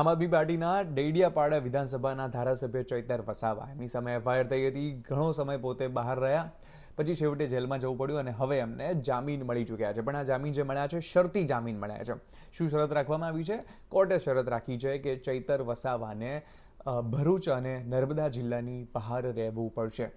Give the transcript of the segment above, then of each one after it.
આમ આદમી પાર્ટીના ડેડિયાપાડા વિધાનસભાના ધારાસભ્ય ચૈતર વસાવા એમની સામે એફઆઈઆર થઈ હતી. ઘણો સમય પોતે બહાર રહ્યા, પછી છેવટે જેલમાં જવું પડ્યું અને હવે એમને જામીન મળી ચૂક્યા છે. પણ આ જામીન જે મળ્યા છે, શરતી જામીન મળ્યા છે. શું શરત રાખવામાં આવી છે? કોર્ટે શરત રાખી છે કે ચૈતર વસાવાને ભરૂચ અને નર્મદા જિલ્લાની બહાર રહેવું પડશે.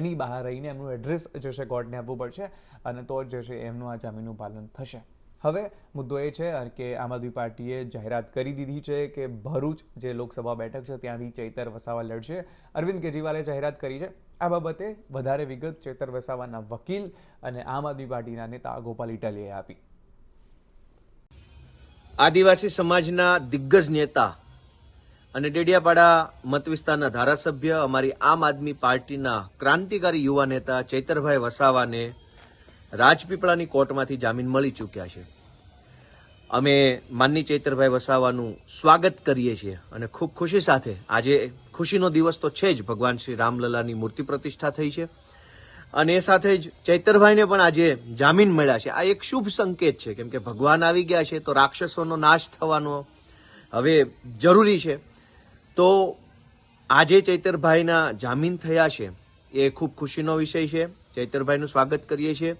એની બહાર રહીને એમનું એડ્રેસ જે છે કોર્ટને આપવું પડશે અને તો જ જે છે એમનું આ જામીનનું પાલન થશે. હવે મુદ્દો એ છે કે આમ આદમી પાર્ટીએ જાહેરાત કરી દીધી છે કે ભરૂચ જે લોકસભા બેઠક છે ત્યાંથી ચૈતર વસાવા લડશે. અરવિંદ કેજરીવાલે જાહેરાત કરી છે. આ બાબતે વધારે વિગત ચૈતર વસાવાના વકીલ અને આમ આદમી પાર્ટીના નેતા ગોપાલ ઇટાલીએ આપી. આદિવાસી સમાજના દિગ્ગજ નેતા અને ડેડિયાપાડા મત વિસ્તારના ધારાસભ્ય, અમારી આમ આદમી પાર્ટીના ક્રાંતિકારી યુવા નેતા ચૈતરભાઈ વસાવાને રાજપીપળાની કોર્ટમાંથી જામીન મળી ચૂક્યા છે. અમે માનની ચૈતરભાઈ વસાવાનું સ્વાગત કરીએ છીએ અને ખૂબ ખુશી સાથે આજે ખુશીનો દિવસ તો છે જ. ભગવાન શ્રી રામલલાની મૂર્તિ પ્રતિષ્ઠા થઈ છે અને એ સાથે જ ચૈતરભાઈને પણ આજે જામીન મળ્યા છે. આ એક શુભ સંકેત છે, કેમ કે ભગવાન આવી ગયા છે તો રાક્ષસોનો નાશ થવાનો હવે જરૂરી છે. તો આજે ચૈતરભાઈના જામીન થયા છે એ ખૂબ ખુશીનો વિષય છે. ચૈતરભાઈનું સ્વાગત કરીએ છીએ.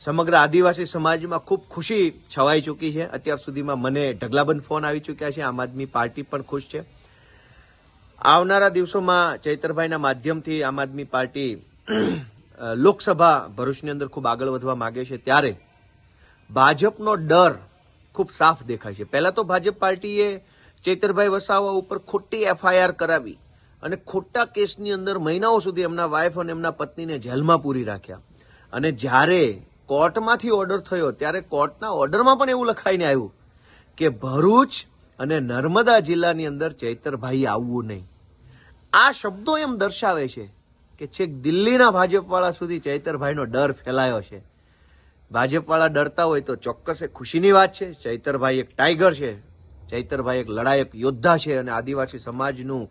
સમગ્ર આદિવાસી સમાજમાં ખૂબ ખુશી છવાઈ ચૂકી છે. અત્યાર સુધીમાં મને ઢગલાબંધ ફોન આવી ચૂક્યા છે. આમ આદમી પાર્ટી પણ ખુશ છે. આવનારા દિવસોમાં ચૈતરભાઈના માધ્યમથી આમ આદમી પાર્ટી લોકસભા ભરૂચની અંદર ખૂબ આગળ વધવા માંગે છે. ત્યારે ભાજપનો ડર ખૂબ સાફ દેખાય છે. પહેલા તો ભાજપ પાર્ટીએ ચૈતરભાઈ વસાવા ઉપર ખોટી એફઆઈઆર કરાવી અને ખોટા કેસની અંદર મહિનાઓ સુધી એમના વાઇફ અને એમના પત્નીને જેલમાં પૂરી રાખ્યા. અને જ્યારે કોર્ટમાંથી ઓર્ડર થયો ત્યારે કોર્ટના ઓર્ડરમાં પણ એવું લખાઈને આવ્યું કે ભરૂચ અને નર્મદા જિલ્લાની અંદર ચૈતરભાઈ આવવું નહીં. આ શબ્દો એમ દર્શાવે છે કે છેક દિલ્હીના ભાજપવાળા સુધી ચૈતરભાઈનો ડર ફેલાયો છે. ભાજપવાળા ડરતા હોય તો ચોક્કસ એ ખુશીની વાત છે. ચૈતરભાઈ એક ટાઈગર છે. ચૈતરભાઈ એક લડાયક યોદ્ધા છે અને આદિવાસી સમાજનું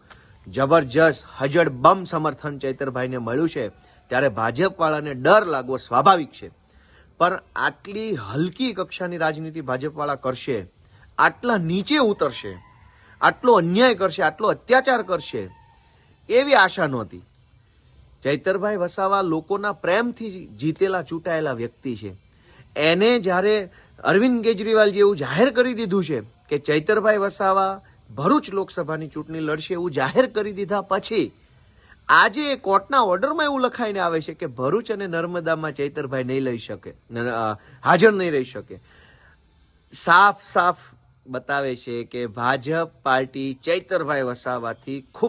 જબરજસ્ત હજડ બમ સમર્થન ચૈતરભાઈને મળ્યું છે. ત્યારે ભાજપવાળાને ડર લાગવો સ્વાભાવિક છે. પણ આટલી હલકી કક્ષાની રાજનીતિ ભાજપવાળા કરશે, આટલા નીચે ઉતરશે, આટલો અન્યાય કરશે, આટલો અત્યાચાર કરશે એવી આશા નહોતી. ચૈતરભાઈ વસાવા લોકોના પ્રેમથી જીતેલા ચૂંટાયેલા વ્યક્તિ છે. એને જ્યારે અરવિંદ કેજરીવાલ જેવું જાહેર કરી દીધું છે કે ચૈતરભાઈ વસાવા ભરૂચ લોકસભાની ચૂંટણી લડશે એવું જાહેર કરી દીધા પછી આજે કોર્ટના ઓર્ડરમાં એવું લખાઈને આવે છે કે ભરૂચ અને નર્મદામાં ચૈતરભાઈ નહીં લઈ શકે, હાજર નહીં રહી શકે. સાફ સાફ બતાવે છે કે ભાજપ પાર્ટી ચૈતરભાઈ વસાવાથી ખૂબ